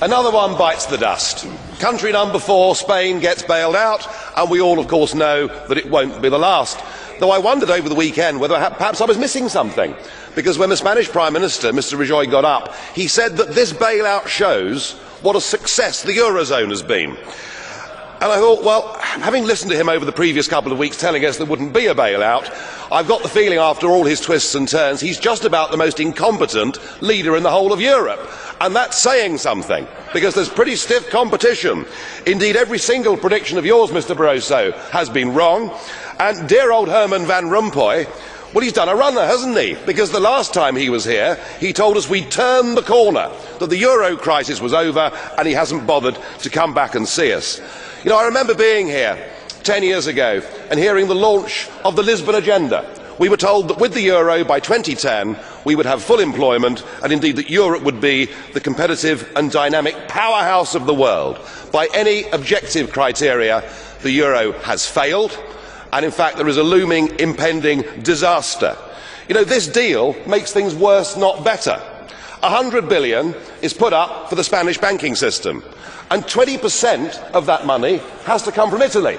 Another one bites the dust. Country number 4, Spain, gets bailed out, and we all, of course, know that it won't be the last. Though I wondered over the weekend whether perhaps I was missing something, because when the Spanish Prime Minister, Mr. Rajoy, got up, he said that this bailout shows what a success the Eurozone has been. And I thought, well, having listened to him over the previous couple of weeks telling us there wouldn't be a bailout, I've got the feeling after all his twists and turns, he's just about the most incompetent leader in the whole of Europe. And that's saying something, because there's pretty stiff competition. Indeed, every single prediction of yours, Mr. Barroso, has been wrong. And dear old Herman Van Rompuy, well, he's done a runner, hasn't he? Because the last time he was here, he told us we'd turned the corner, that the euro crisis was over, and he hasn't bothered to come back and see us. You know, I remember being here 10 years ago and hearing the launch of the Lisbon Agenda. We were told that with the euro by 2010 we would have full employment, and indeed that Europe would be the competitive and dynamic powerhouse of the world. By any objective criteria, the euro has failed, and in fact there is a looming impending disaster. You know, this deal makes things worse, not better. 100 billion is put up for the Spanish banking system, and 20% of that money has to come from Italy.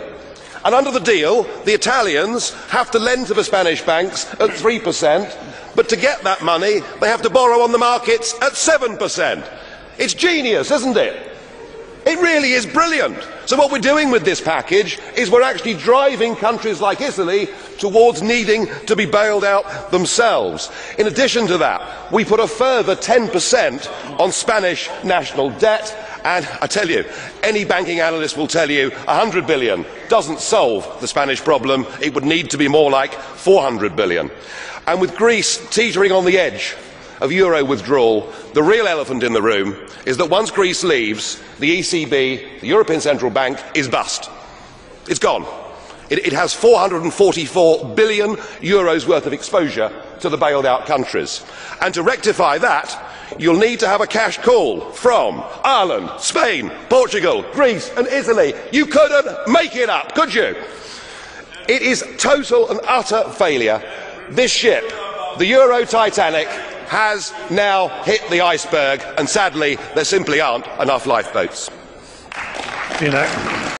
And under the deal, the Italians have to lend to the Spanish banks at 3%, but to get that money, they have to borrow on the markets at 7%. It's genius, isn't it? It really is brilliant. So what we're doing with this package is we're actually driving countries like Italy towards needing to be bailed out themselves. In addition to that, we put a further 10% on Spanish national debt. And I tell you, any banking analyst will tell you 100 billion doesn't solve the Spanish problem. It would need to be more like 400 billion. And with Greece teetering on the edge of euro withdrawal, the real elephant in the room is that once Greece leaves, the ECB, the European Central Bank, is bust. It's gone. It has 444 billion euros worth of exposure to the bailed out countries. And to rectify that, you'll need to have a cash call from Ireland, Spain, Portugal, Greece and Italy. You couldn't make it up, could you? It is total and utter failure. This ship, the Euro Titanic, has now hit the iceberg, and sadly there simply aren't enough lifeboats.